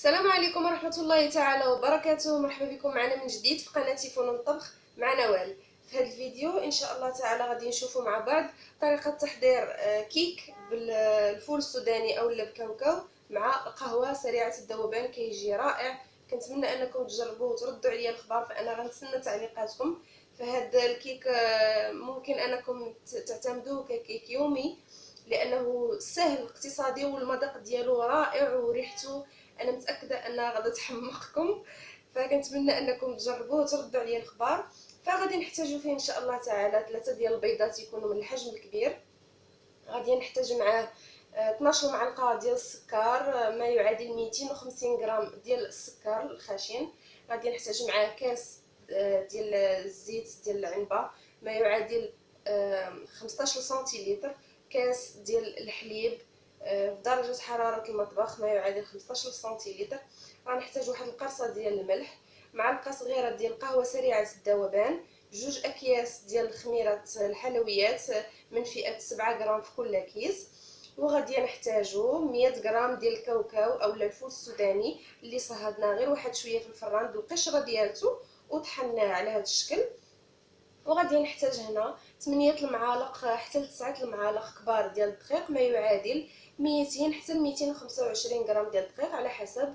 السلام عليكم ورحمة الله تعالى وبركاته. مرحبا بكم معنا من جديد في قناتي فنون الطبخ مع نوال. في هذا الفيديو ان شاء الله تعالى غادي نشوفوا مع بعض طريقة تحضير كيك بالفول السوداني او بالكاوكاو مع قهوة سريعة الذوبان. كيجي رائع. كنتمنى انكم تجربوه وتردوا عليا الخبر، فانا غنتسنى تعليقاتكم. فهذا الكيك ممكن انكم تعتمدوه ككيك يومي لانه سهل اقتصادي والمذاق ديالو رائع وريحته انا متاكده انها غادا تحمقكم. فكنتمنى انكم تجربوه وتردوا عليا الخبر. فغادي نحتاجو فيه ان شاء الله تعالى 3 ديال البيضات يكونوا من الحجم الكبير. غادي نحتاج معاه 12 معلقه ديال السكر، ما يعادل 250 غرام ديال السكر الخشن. غادي نحتاج معاه كاس ديال الزيت ديال العنبه، ما يعادل 15 سنتيلتر. كاس ديال الحليب في درجه حراره المطبخ، ما يعادل 15 سنتيلتر. غنحتاج واحد القرصه ديال الملح، معلقه صغيره ديال قهوه سريعه الذوبان، 2 اكياس ديال الخميره الحلويات من فئه 7 غرام في كل كيس. وغادي نحتاجو 100 غرام ديال الكاوكاو اولا الفول السوداني اللي صهدناه غير واحد شويه في الفران بالقشره ديالته وطحناه على هذا الشكل. وغادي نحتاج هنا 8 المعالق حتى ل 9 المعالق كبار ديال الدقيق، ما يعادل 200 حتى ل 225 غرام ديال الدقيق على حسب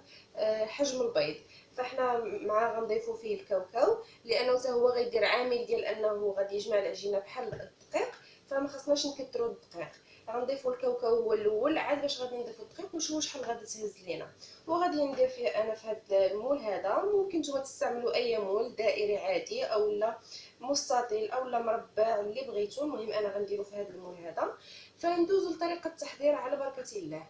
حجم البيض. فاحنا مع غنضيفوا فيه الكاوكاو لانه حتى هو غيدير عامل ديال انه غادي يجمع العجينه بحال الدقيق، فما خصناش نكثروا الدقيق. غنضيفوا الكاوكاو هو الاول، عاد باش غادي نضيفوا الدقيق ونشوفوا شحال غادي تهز لينا. وغادي ندير فيه انا في هذا المول هذا. ممكن نتوما تستعملوا اي مول دائري عادي او لا مستطيل او لا مربع اللي بغيتو، المهم انا غنديرو في هذا المول هذا. فندوزو لطريقه التحضير على بركه الله.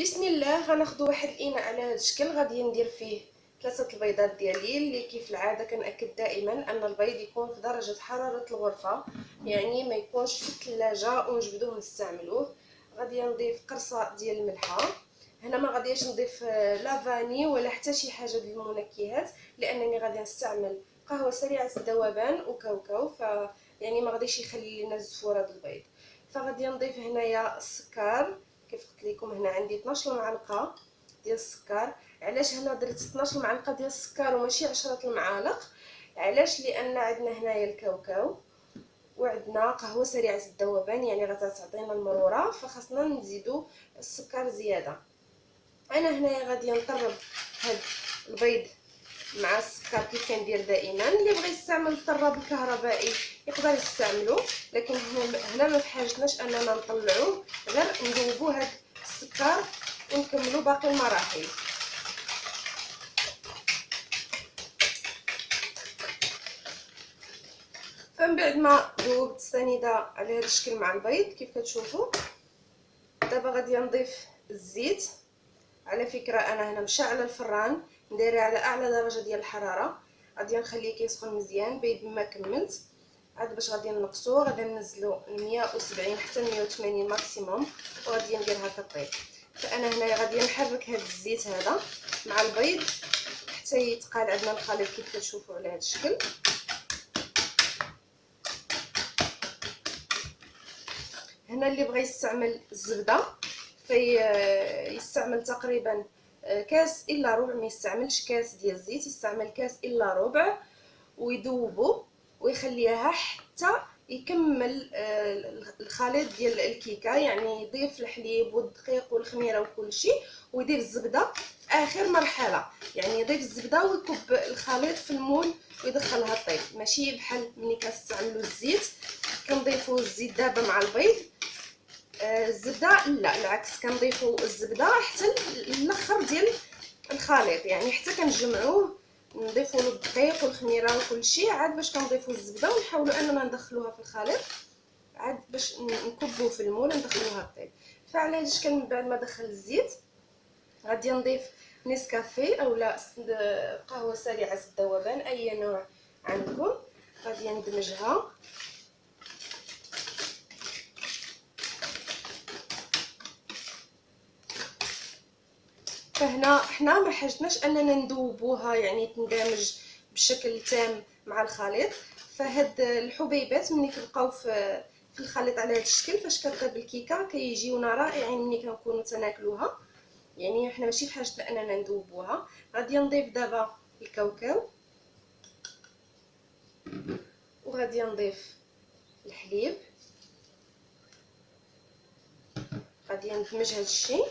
بسم الله. غناخذ واحد الاناء على هذا الشكل، غادي ندير فيه 3 البيضات ديالي اللي كيف العاده كنأكد دائما ان البيض يكون في درجه حراره الغرفه، يعني ما يكونش في الثلاجه ونجبدوه نستعملوه. غادي نضيف قرصه ديال الملحه. هنا ما غاديش نضيف لا فاني ولا حتى شي حاجه ديال المنكهات لانني غادي نستعمل قهوه سريعه الذوبان وكاوكاو، يعني ما غاديش يخلي لنا الزفور هذا البيض. فغادي نضيف هنايا السكر. كيف قلت لكم هنا عندي 12 معلقه ديال السكر. علاش هنا درت 12 معلقه ديال السكر وماشي 10 المعالق؟ علاش؟ لان عندنا هنايا الكاوكاو وعندنا قهوه سريعه الذوبان، يعني غتعطينا المروره، فخاصنا نزيدو السكر زياده. انا هنايا غادي نطرب هاد البيض مع السكر كيف كندير دائما. اللي بغى يستعمل الطراب الكهربائي يقدر يستعملو، لكن هنا ما بحاجتناش اننا نطلعوه، غير نذوبوا هاد السكر ونكملوا باقي المراحل. فمن بعد ما ذوبت السنيده على هذا الشكل مع البيض كيف كتشوفوا، دابا غادي نضيف الزيت. على فكره انا هنا مشعله الفران، نديريه على اعلى درجه ديال الحراره. غادي نخليه كيسخن مزيان بيد ما كملت. عاد باش غادي نقصوه غادي ننزلو 170 حتى 180 ماكسيموم، وغادي ندير هكا طيب. فانا هنايا غادي نحرك هذا الزيت هذا مع البيض حتى يتقال عندنا الخليط كيف كتشوفوا على هذا الشكل. هنا اللي بغى يستعمل الزبده يستعمل تقريبا كاس الا ربع، ما يستعملش كاس ديال الزيت، يستعمل كاس الا ربع ويذوبو ويخليها حتى يكمل الخليط ديال الكيكه، يعني يضيف الحليب والدقيق والخميره وكل شيء ويدير الزبده في اخر مرحله. يعني يضيف الزبده ويكب الخليط في المول ويدخلها الطيب، ماشي بحال ملي كنستعملوا الزيت كنضيفوا الزيت دابا مع البيض. الزبده لا، العكس، كنضيفوا الزبده حتى الاخر ديال الخليط، يعني حتى كنجمعوه نضيفوا له الدقيق والخميره وكل شيء، عاد باش كنضيفوا الزبده ونحاولوا اننا ندخلوها في الخليط عاد باش نكبوه في المول وندخلوها الطيب. فعلى هذا الشكل من بعد ما دخل الزيت غادي نضيف نسكافيه اولا قهوه سريعه الذوبان اي نوع عندكم. غادي ندمجها. فهنا حنا ما حاجتناش اننا نذوبوها يعني تندمج بشكل تام مع الخليط. فهاد الحبيبات ملي كيبقاو في الخليط على هذا الشكل فاش كطيب الكيكه كيجيونا رائعين ملي كنكونوا تناكلوها. يعني احنا ماشي بحاجه اننا نذوبوها. غادي نضيف دابا الكاوكاو، وغادي نضيف الحليب، غادي ندمج هذا الشيء.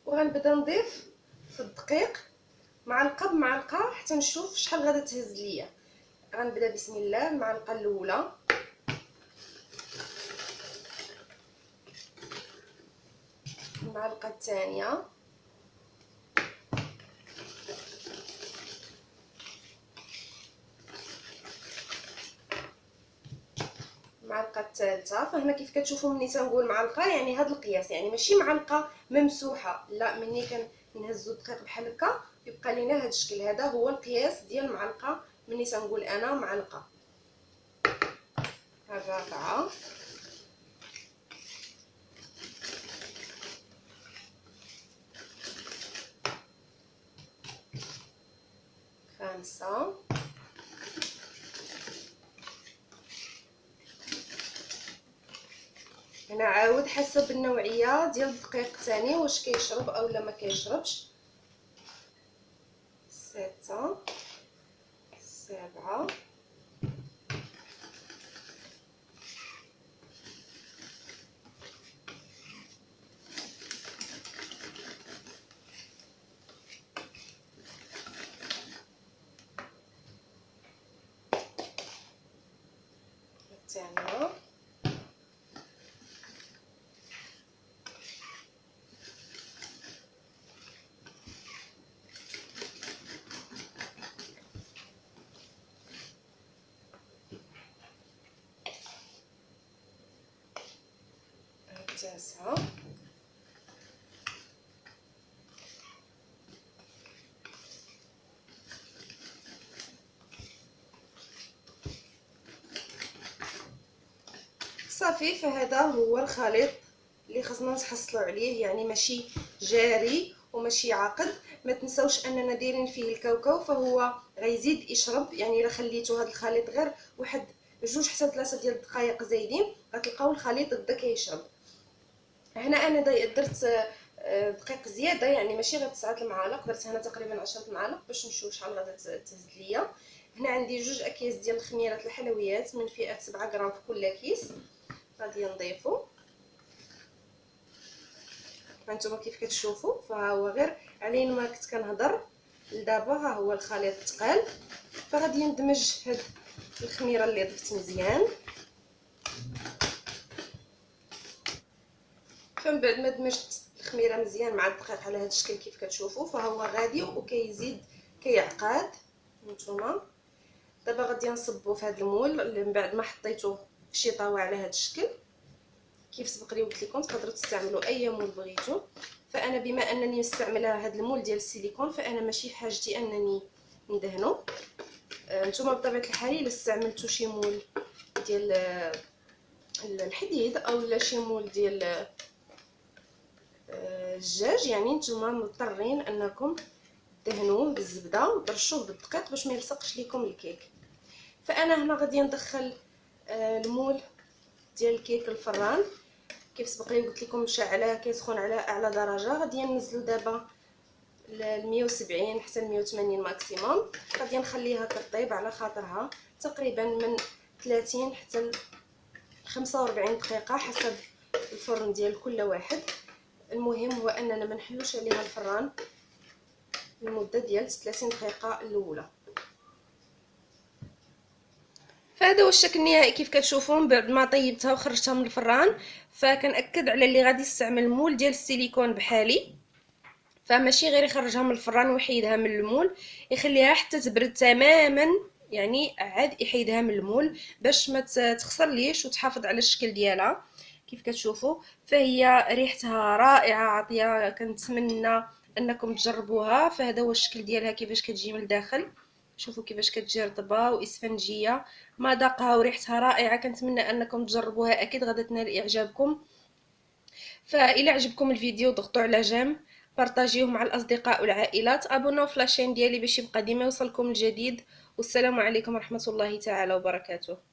وغنبدا نضيف في الدقيق معلقه بمعلقه حتى نشوف شحال غادا تهز ليا. غنبدا بسم الله. المعلقه الاولى، المعلقه الثانيه، المعلقه الثالثه. فهنا كيف كتشوفوا ملي تنقول معلقه يعني هذا القياس، يعني ماشي معلقه ممسوحه، لا، ملي كنهزوا الدقيق بحال هكا يبقى لينا هذا الشكل. هذا هو القياس ديال المعلقه ملي تنقول انا معلقه. الرابعه، خامسه، هنا عاود حسب النوعيه ديال الدقيق الثاني واش كيشرب او لا ما كيشربش. ستة، سبعة، الثانية، التاسعة، صافي. فهذا هو الخليط اللي خصنا نتحصلوا عليه، يعني ماشي جاري وماشي عاقد. ما تنساوش اننا دايرين فيه الكاوكاو، فهو غيزيد يشرب. يعني الا خليتو هذا الخليط غير واحد 2 حتى 3 ديال الدقائق زايدين غتلقاو الخليط بدا كيشرب. هنا انا درت دقيق زياده، يعني ماشي غير 9 المعالق، درت هنا تقريبا 10 المعالق باش نشوف شحال غادا تهز ليا. هنا عندي 2 اكياس ديال الخميرات الحلويات من فئه 7 غرام في كل كيس، غادي نضيفو. هانتوما كيف كتشوفوا، فهو غير علين ما كنت كنهضر لدابا ها هو الخليط تقال. فغادي ندمج هاد الخميره اللي ضفت مزيان. فمن بعد ما دمجت الخميره مزيان مع الدقيق على هذا الشكل كيف كتشوفوا، فهو غادي وكيزيد كيعقاد. هانتوما دابا غادي نصبو في هذا المول اللي من بعد ما حطيته في شي طاوه على هذا الشكل. كيف سبق لي قلت لكم تقدروا تستعملوا اي مول بغيتو، فانا بما انني مستعمله هذا المول ديال السيليكون فانا ماشي في حاجتي انني ندهنو. نتوما بطبيعه الحال الا استعملتوا شي مول ديال الحديد او لا شي مول ديال الدجاج، يعني نتوما مضطرين انكم دهنوه بالزبده وترشوه بالدقيق باش ما يلصقش لكم الكيك. فانا هنا غادي ندخل المول ديال الكيك الفران. كيف سبق لي قلت لكم مشعله كيسخن على اعلى درجه. غادي ننزلو دابا ل 170 حتى ل 180 ماكسيموم. غادي نخليها كطيب على خاطرها تقريبا من 30 حتى ل 45 دقيقه حسب الفرن ديال كل واحد. المهم هو اننا ما نحلوش عليها الفران لمده ديال 30 دقيقه الاولى. فهذا هو الشكل النهائي كيف كتشوفوا من بعد ما طيبتها وخرجتها من الفران. فكنأكد على اللي غادي يستعمل مول ديال السيليكون بحالي، فماشي غير يخرجها من الفران ويحيدها من المول، يخليها حتى تبرد تماما، يعني عاد يحيدها من المول باش ما تخسر ليش وتحافظ على الشكل ديالها. كيف كتشوفوا فهي ريحتها رائعه عطيه، كنتمنى انكم تجربوها. فهذا هو الشكل ديالها كيفاش كتجي من الداخل. شوفوا كيفاش كتجي رطبه واسفنجيه، مذاقها وريحتها رائعه. كنتمنى انكم تجربوها، اكيد غادا تنال اعجابكم. فإلى عجبكم الفيديو ضغطوا على جيم بارطاجيوه مع الاصدقاء والعائلات، ابوناو في لاشين ديالي باش يبقى ديما يوصلكم الجديد. والسلام عليكم ورحمة الله تعالى وبركاته.